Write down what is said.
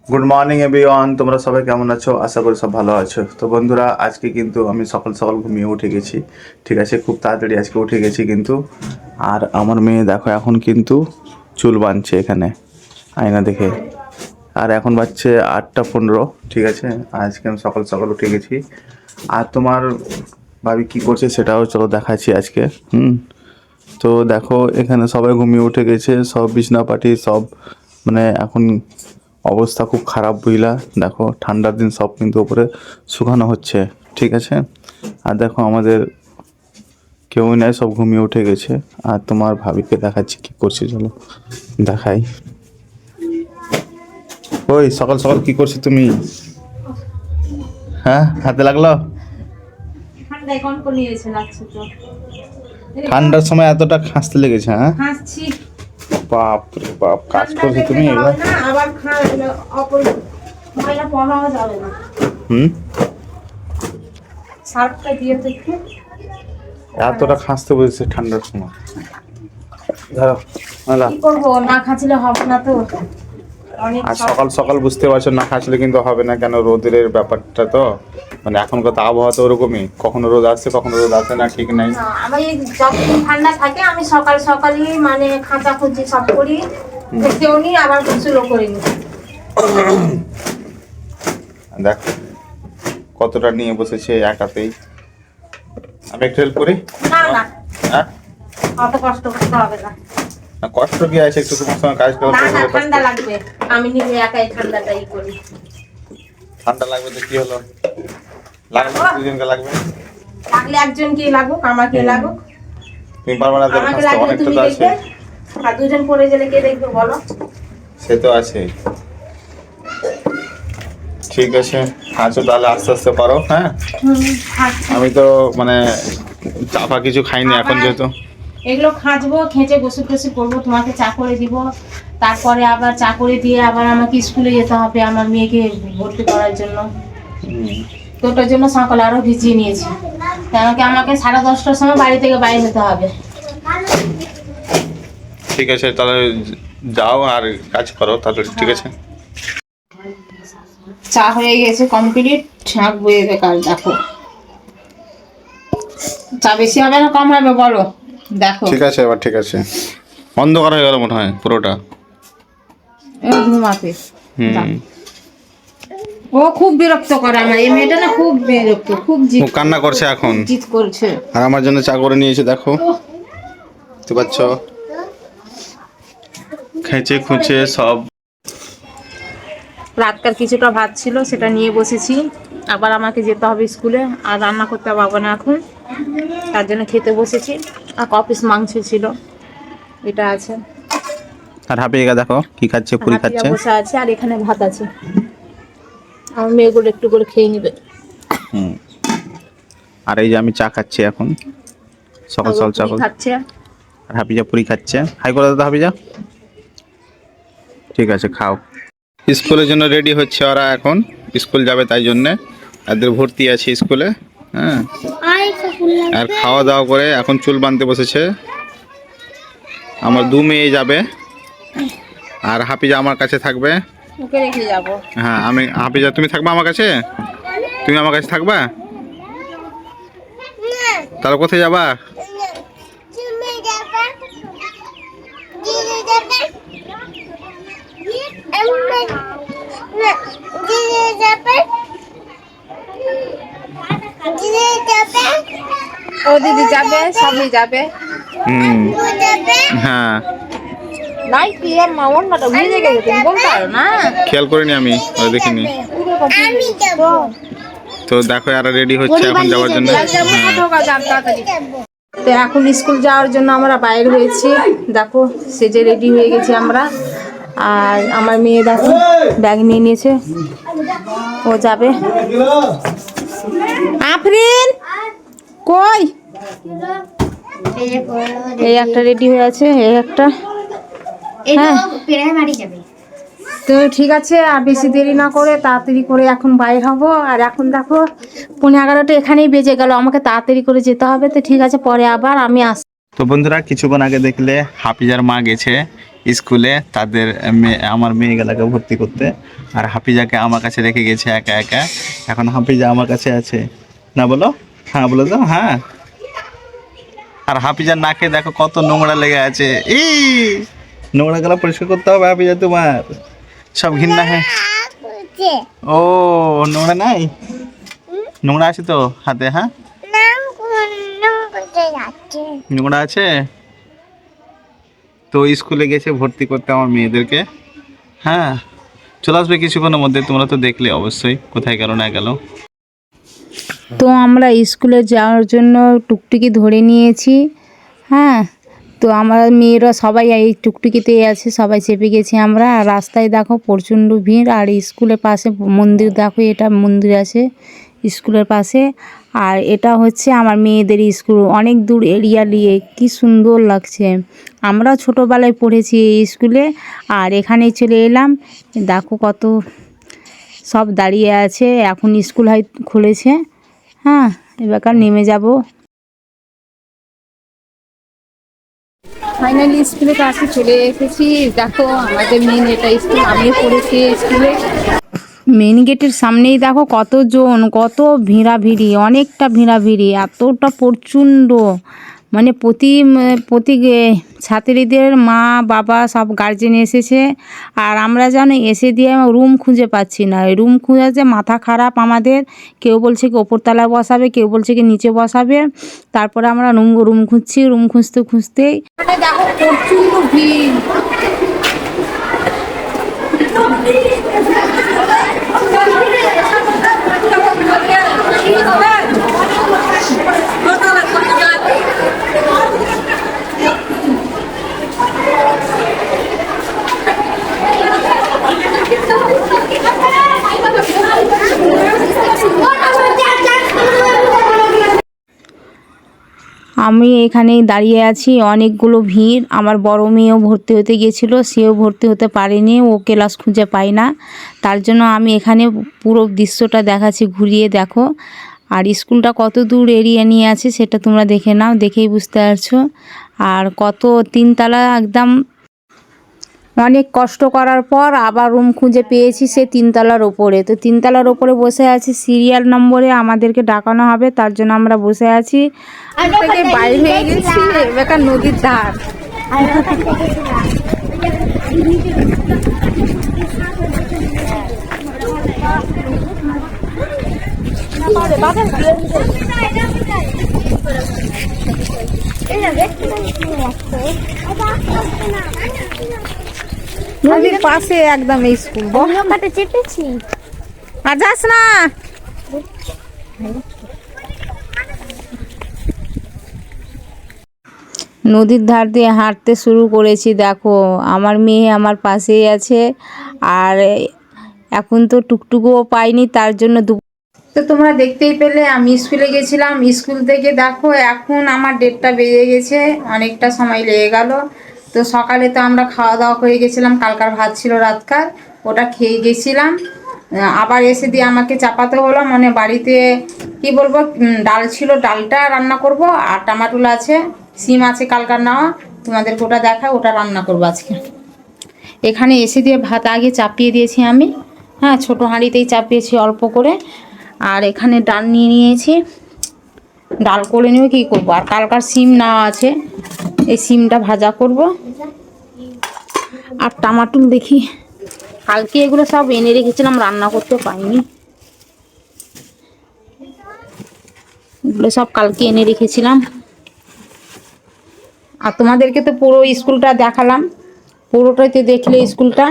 Good morning everyone, তোমরা সবাই কেমন আছো? আশা করি সব ভালো আছো। তো বন্ধুরা, আজকে কিন্তু আমি সকাল সকাল ঘুমিয়ে উঠে গেছি। ঠিক আছে, খুব তাড়াতাড়ি আজকে উঠে গেছি কিন্তু। আর আমার মেয়ে দেখো এখন কিন্তু চুল বাঁধছে এখানে আয়না দেখে। আর এখন বাজছে 8:15। ঠিক আছে, আজকে আমি সকাল সকাল উঠে গেছি। আর তোমার ভাবি কি করছে সেটাও চলো দেখাচ্ছি আজকে। তো দেখো এখানে সবাই ঘুমিয়ে উঠে গেছে, সব বিছনা পাটি সব, মানে এখন অবস্থা খুব খারাপ বুঝলা। দেখো ঠান্ডার দিন সব কিন্তু ওপরে শুকানো হচ্ছে। ঠিক আছে, আর দেখো আমাদের কেউই নাই, সব ঘুমিয়ে উঠে গেছে। আর তোমার ভাবিকে দেখাচ্ছি কি করছে, চলো দেখাই। ওই সকাল সকাল কি করছো তুমি? হ্যাঁ, হাতে লাগলো? ঠান্ডার সময় এতটা খাঁচতে লেগেছে? হ্যাঁ, বাপ রে বাপ, কাজ করছো তুমি এগুলো? হুম, এতটা খাঁচতে বসেছে ঠান্ডার সময়। ধরো কি করবো, না খাচ্ছিলে হবে না তো। আর সকাল সকাল বুঝতে পারছো, না খাচ্ছিলে কিন্তু হবে না। কেন, রোদের ব্যাপারটা তো, মানে এখনকার তো আবহাওয়া তো ওরকমই, কখনো রোদ আসছে কখনো রোদ আসে না, ঠিক নাই। আমি যখন ঠান্ডা থাকে আমি সকাল সকালই মানে খাঁচা খুঁজি সব করি, দেখতেও নি আবার গোসলও করিনি। দেখ কতটা নিয়ে বসেছে একাতেই। আমি একটু হেল্প করি? না না, হ্যাঁ, অত কষ্ট করতে হবে না। না, কষ্ট কি আছে, একটু তোমার সঙ্গে কাজ না না, করতে। ঠান্ডা লাগবে, আমি নিজে একাই ঠান্ডাটাই করি। ঠান্ডা লাগবে তো কি হলো, লাগবে দুজনকে লাগবে। লাগলে একজন কি লাগুক, আমাকে লাগুক। তুমি পারবে না তো, আমাকে খাসতে লাগলে অনেকটা তুমি তো আছে। দেখবে, আর দুজন পড়ে গেলে কে দেখবে বলো? সে তো আছে। ঠিক আছে, আছো তাহলে আস্তে আস্তে পারো। হ্যাঁ, খাচ্ছি। আমি তো মানে চাপা কিছু খাইনি এখন যেহেতু। এগুলো খাঁচবো, খেঁচে গোসল টোসল করবো, তোমাকে চা করে দিব। তারপরে আবার চা করে দিয়ে আবার আমাকে স্কুলে যেতে হবে আমার মেয়েকে ভর্তি করার জন্য। তো ওটার জন্য সকালে আরো ভিজিয়ে নিয়েছি। আমাকে আমাকে 10:30টার সময় বাড়ি থেকে বাইরে যেতে হবে। ঠিক আছে, তাহলে যাও আর কাজ করো তাড়াতাড়ি। ঠিক আছে, চা হয়ে গেছে কমপ্লিট, শাক বয়ে বেকার। দেখো চা বেশি হবে না কম হবে বলো? দেখো ঠিক আছে, এবার ঠিক আছে। অন্ধকার হয়ে গেল মনে হয় পুরোটা। ঘুমাতে হুম, ও খুব বিরক্ত করে আমার এই মেয়েটা, না খুব বিরক্ত, খুব ও কান্না করছে এখন। জিদ করছে। আর আমার জন্য চা করে নিয়েছে, দেখো বুঝতে পারছো, খেঁচে খুঁচে সব। রাতকার কিছুটা ভাত ছিল সেটা নিয়ে বসেছি, আবার আমাকে যেতে হবে স্কুলে, আর রান্না করতে পারবো না এখন, তার জন্য খেতে বসেছি। আর কপিস মাংস ছিল, এটা আছে। আর হাবিকা দেখো কি খাচ্ছে, পুরি হাতিরা খাচ্ছে। বসে আছে, আর এখানে ভাত আছে। আমার মেয়েগুলো একটু করে খেয়ে নিবে। হুম, আর এই যে আমি চা খাচ্ছি এখন, সকাল সকাল চা। পুরি খাচ্ছে। আর হাফিজা পুরি খাচ্ছে। হাই করে দাদা হাফিজা। ঠিক আছে, খাও। স্কুলের জন্য রেডি হচ্ছে ওরা এখন, স্কুল যাবে তাই জন্যে এদের ভর্তি আছে স্কুলে। হ্যাঁ, আর খাওয়া দাওয়া করে এখন চুল বাঁধতে বসেছে। আমার দু মেয়ে যাবে, আর হাফিজা আমার কাছে থাকবে। ওকে রেখে যাবো। হ্যাঁ, আমি হাফিজা তুমি থাকবা আমার কাছে, তুমি আমার কাছে থাকবা। তাহলে কোথায় যাবা? ও দিদি যাবে, সবই যাবে। হুম, হ্যাঁ, নাই কি মা অন্যটা ভিজে গেছে, তুমি বলতে পারো না? খেয়াল করিনি আমি, ওরা দেখিনি। তো দেখো এরা রেডি হচ্ছে এখন যাওয়ার জন্য। তো এখন স্কুল যাওয়ার জন্য আমরা বাইরে হয়েছি, দেখো সেজে রেডি হয়ে গেছি আমরা। আর আমার মেয়ে দেখো ব্যাগ নিয়ে নিয়েছে, ও যাবে। আফরিন কই? এই একটা রেডি হয়ে আছে, এই একটা। হ্যাঁ তো ঠিক আছে, আর বেশি দেরি না করে তাড়াতাড়ি করে এখন বাইর হব। আর এখন দেখো 11:30 এখানেই বেজে গেল, আমাকে তাড়াতাড়ি করে যেতে হবে। তো ঠিক আছে, পরে আবার আমি আস। তো বন্ধুরা, কিছুক্ষণ আগে দেখলে হাফিজার মা গেছে স্কুলে তাদের আমার মেয়েগুলাকে ভর্তি করতে। আর হাফিজাকে আমার কাছে রেখে গেছে একা একা। এখন হাফিজা আমার কাছে আছে না, বলো হ্যাঁ, বলো তো হ্যাঁ। আর হাফিজার নাকে দেখো কত নোংরা লেগে আছে। এই নোংরা গুলো পরিষ্কার করতে হবে হাফিজা, তোমার সব ঘৃণা। হ্যাঁ, ও নোংরা নাই, নোংরা আছে তো হাতে। হ্যাঁ, নোংরা আছে তো। স্কুলে গেছে ভর্তি করতে আমার মেয়েদেরকে। হ্যাঁ, চলে আসবে কিছুক্ষণের মধ্যে। তোমরা তো দেখলে অবশ্যই কোথায় গেল না গেল। তো আমরা স্কুলে যাওয়ার জন্য টুকটুকি ধরে নিয়েছি। হ্যাঁ, তো আমার মেয়েরা সবাই এই টুকটুকিতেই আছে, সবাই চেপে গেছি আমরা। আর রাস্তায় দেখো প্রচণ্ড ভিড়। আর স্কুলের পাশে মন্দির, দেখো এটা মন্দির আছে স্কুলের পাশে। আর এটা হচ্ছে আমার মেয়েদের স্কুল, অনেক দূর এরিয়া নিয়ে, কি সুন্দর লাগছে। আমরা ছোটোবেলায় পড়েছি এই স্কুলে, আর এখানেই চলে এলাম। দেখো কত সব দাঁড়িয়ে আছে, এখন স্কুল হয় খুলেছে। হ্যাঁ, এবার নেমে যাব। ফাইনালি স্কুলের কাছে চলে এসেছি। দেখো আমাদের মেন এটা স্কুল, আমিও পড়েছি স্কুলে। মেন গেটের সামনেই দেখো কতজন, কত ভিড়াভিড়ি, অনেকটা ভিড়াভিড়ি, এতটা প্রচণ্ড। মানে প্রতি ছাত্রীদের মা বাবা সব গার্জেন এসেছে। আর আমরা যেন এসে দিয়ে রুম খুঁজে পাচ্ছি না, রুম খুঁজে মাথা খারাপ আমাদের। কেউ বলছে কি ওপরতলায় বসাবে, কেউ বলছে কি নিচে বসাবে। তারপরে আমরা রুম খুঁজছি, রুম খুঁজতে খুঁজতেই দেখো প্রচণ্ড ভিড়। আমি এখানেই দাঁড়িয়ে আছি, অনেকগুলো ভিড়। আমার বড় মেয়েও ভর্তি হতে গিয়েছিলো, সেও ভর্তি হতে পারেনি, ও ক্লাস খুঁজে পায় না। তার জন্য আমি এখানে পুরো দৃশ্যটা দেখাচ্ছি, ঘুরিয়ে দেখো। আর স্কুলটা কত দূর এরিয়া নিয়ে আছে সেটা তোমরা দেখে নাও, দেখেই বুঝতে পারছো। আর কত তিনতলা, একদম অনেক কষ্ট করার পর আবার রুম খুঁজে পেয়েছি সে তিনতলার ওপরে। তো তিনতলার ওপরে বসে আছি, সিরিয়াল নম্বরে আমাদেরকে ডাকানো হবে, তার জন্য আমরা বসে আছি। থেকে বাইরে হয়ে গেছি, এবার নদীর ধার। নদীর পাশে একদম এই স্কুল। চেপেছি আর যাস না। নদীর ধার দিয়ে হাঁটতে শুরু করেছি। দেখো আমার মেয়ে আমার পাশেই আছে। আর এখন তো টুকটুকুও পাইনি, তার জন্য তো তোমরা দেখতেই পেলে আমি স্কুলে গেছিলাম। স্কুল থেকে দেখো এখন আমার 1:30 বেজে গেছে, অনেকটা সময় লেগে গেল। তো সকালে তো আমরা খাওয়া দাওয়া করে গেছিলাম, কালকার ভাত ছিল রাতকার, ওটা খেয়ে গেছিলাম। আবার এসে দিয়ে আমাকে চাপাতে হলো, মানে বাড়িতে কি বলবো, ডাল ছিল, ডালটা রান্না করব। আর টমাটোল আছে, সিম আছে কালকার নেওয়া, তোমাদেরকে ওটা দেখা, ওটা রান্না করবো আজকে। এখানে এসে দিয়ে ভাত আগে চাপিয়ে দিয়েছি আমি। হ্যাঁ, ছোটো হাঁড়িতেই চাপিয়েছি অল্প করে। আর এখানে ডাল নিয়ে নিয়েছি, ডাল করে নিয়ে কী করবো। আর কালকার সিম নেওয়া আছে, এই সিমটা ভাজা করব। আর টমাটো দেখি, কালকে এগুলো সব এনে রেখেছিলাম, রান্না করতে পারিনি। এগুলো সব কালকে এনে রেখেছিলাম। আর তোমাদেরকে তো পুরো স্কুলটা দেখালাম, পুরোটাই তো দেখলে স্কুলটা।